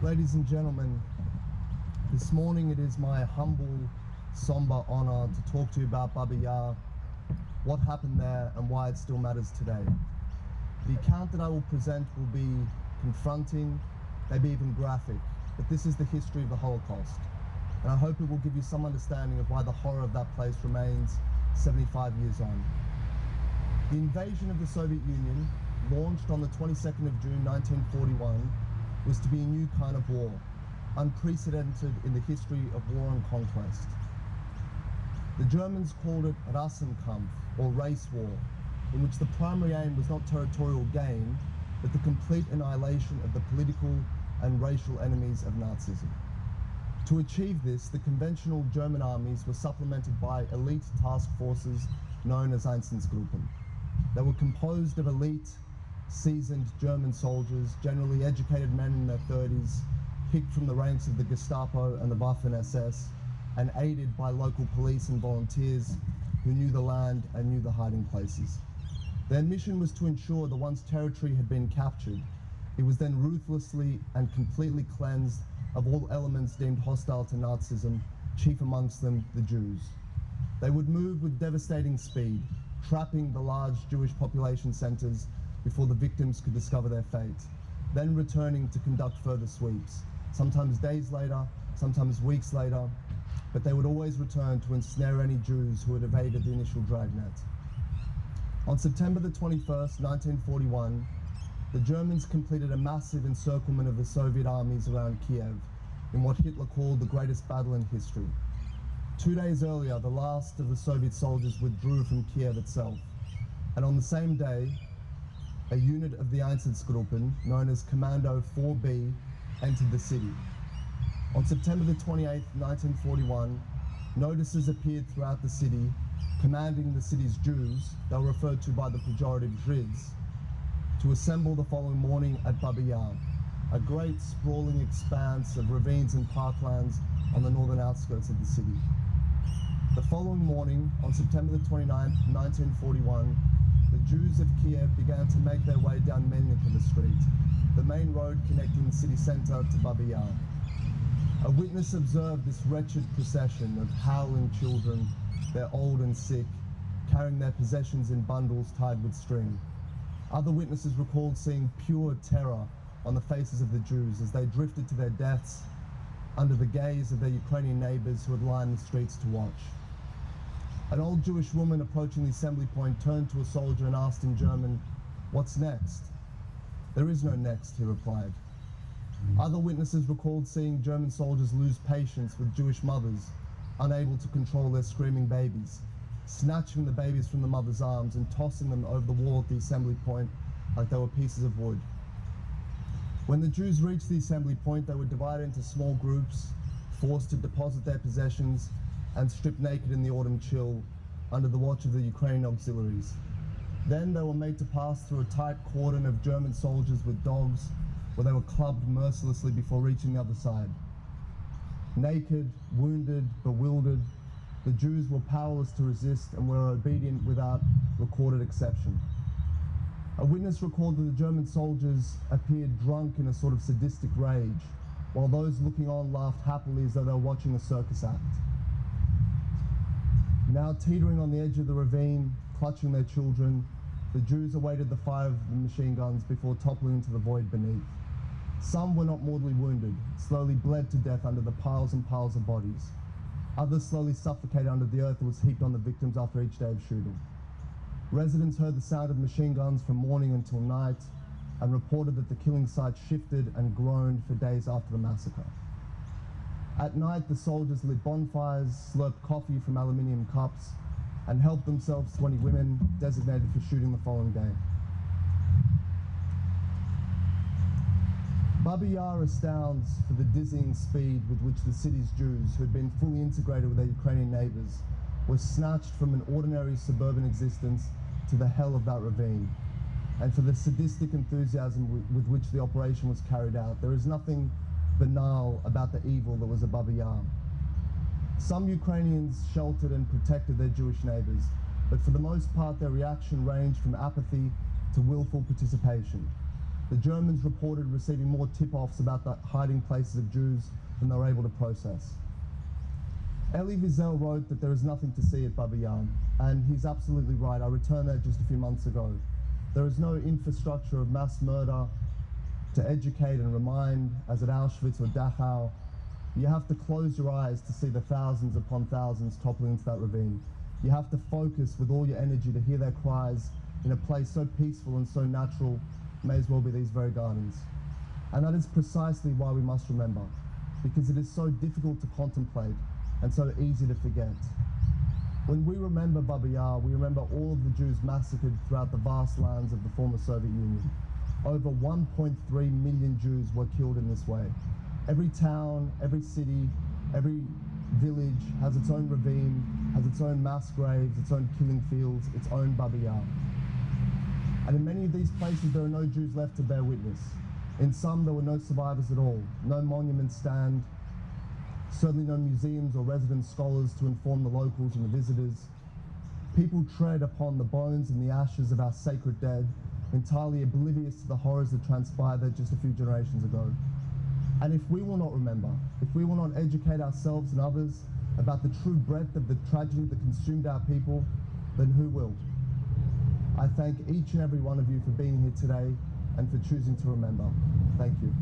Ladies and gentlemen, this morning it is my humble, somber honor to talk to you about Babi Yar, what happened there and why it still matters today. The account that I will present will be confronting, maybe even graphic, but this is the history of the Holocaust, and I hope it will give you some understanding of why the horror of that place remains 75 years on. The invasion of the Soviet Union, launched on the 22nd of June 1941, was to be a new kind of war, unprecedented in the history of war and conquest. The Germans called it Rassenkampf, or race war, in which the primary aim was not territorial gain, but the complete annihilation of the political and racial enemies of Nazism. To achieve this, the conventional German armies were supplemented by elite task forces known as Einsatzgruppen. They were composed of elite, seasoned German soldiers, generally educated men in their 30s, picked from the ranks of the Gestapo and the Waffen-SS, and aided by local police and volunteers who knew the land and knew the hiding places. Their mission was to ensure that once territory had been captured, it was then ruthlessly and completely cleansed of all elements deemed hostile to Nazism, chief amongst them the Jews. They would move with devastating speed, trapping the large Jewish population centers before the victims could discover their fate, then returning to conduct further sweeps, sometimes days later, sometimes weeks later, but they would always return to ensnare any Jews who had evaded the initial dragnet. On September the 21st, 1941, the Germans completed a massive encirclement of the Soviet armies around Kiev in what Hitler called the greatest battle in history. 2 days earlier, the last of the Soviet soldiers withdrew from Kiev itself, and on the same day, a unit of the Einsatzgruppen, known as Commando 4B, entered the city. On September the 28th, 1941, notices appeared throughout the city commanding the city's Jews, they were referred to by the pejorative Zhids, to assemble the following morning at Babi Yar, a great sprawling expanse of ravines and parklands on the northern outskirts of the city. The following morning, on September the 29th, 1941, the Jews of Kiev began to make their way down Melnikova Street, the main road connecting the city center to Babi Yar. A witness observed this wretched procession of howling children, they're old and sick, carrying their possessions in bundles tied with string. Other witnesses recalled seeing pure terror on the faces of the Jews as they drifted to their deaths under the gaze of their Ukrainian neighbors who had lined the streets to watch. An old Jewish woman approaching the assembly point turned to a soldier and asked in German, "What's next?" "There is no next," he replied. Other witnesses recalled seeing German soldiers lose patience with Jewish mothers, unable to control their screaming babies, snatching the babies from the mother's arms and tossing them over the wall at the assembly point like they were pieces of wood. When the Jews reached the assembly point, they were divided into small groups, forced to deposit their possessions, and stripped naked in the autumn chill under the watch of the Ukrainian auxiliaries. Then they were made to pass through a tight cordon of German soldiers with dogs, where they were clubbed mercilessly before reaching the other side. Naked, wounded, bewildered, the Jews were powerless to resist and were obedient without recorded exception. A witness recalled that the German soldiers appeared drunk in a sort of sadistic rage, while those looking on laughed happily as though they were watching a circus act. Now teetering on the edge of the ravine, clutching their children, the Jews awaited the fire of the machine guns before toppling into the void beneath. Some were not mortally wounded, slowly bled to death under the piles and piles of bodies. Others slowly suffocated under the earth that was heaped on the victims after each day of shooting. Residents heard the sound of machine guns from morning until night and reported that the killing site shifted and groaned for days after the massacre. At night, the soldiers lit bonfires, slurped coffee from aluminium cups, and helped themselves to 20 women designated for shooting the following day. Babi Yar astounds for the dizzying speed with which the city's Jews, who had been fully integrated with their Ukrainian neighbors, were snatched from an ordinary suburban existence to the hell of that ravine, and for the sadistic enthusiasm with which the operation was carried out. There is nothing banal about the evil that was at Babi Yar. Some Ukrainians sheltered and protected their Jewish neighbors, but for the most part their reaction ranged from apathy to willful participation. The Germans reported receiving more tip-offs about the hiding places of Jews than they were able to process. Elie Wiesel wrote that there is nothing to see at Babi Yar, and he's absolutely right. I returned there just a few months ago. There is no infrastructure of mass murder to educate and remind, as at Auschwitz or Dachau. You have to close your eyes to see the thousands upon thousands toppling into that ravine. You have to focus with all your energy to hear their cries in a place so peaceful and so natural, may as well be these very gardens. And that is precisely why we must remember, because it is so difficult to contemplate and so easy to forget. When we remember Babi Yar, we remember all of the Jews massacred throughout the vast lands of the former Soviet Union. Over 1.3 million Jews were killed in this way. Every town, every city, every village has its own ravine, has its own mass graves, its own killing fields, its own Babi Yar. And in many of these places there are no Jews left to bear witness. In some there were no survivors at all, no monuments stand, certainly no museums or resident scholars to inform the locals and the visitors. People tread upon the bones and the ashes of our sacred dead, entirely oblivious to the horrors that transpired there just a few generations ago. And if we will not remember, if we will not educate ourselves and others about the true breadth of the tragedy that consumed our people, then who will? I thank each and every one of you for being here today and for choosing to remember. Thank you.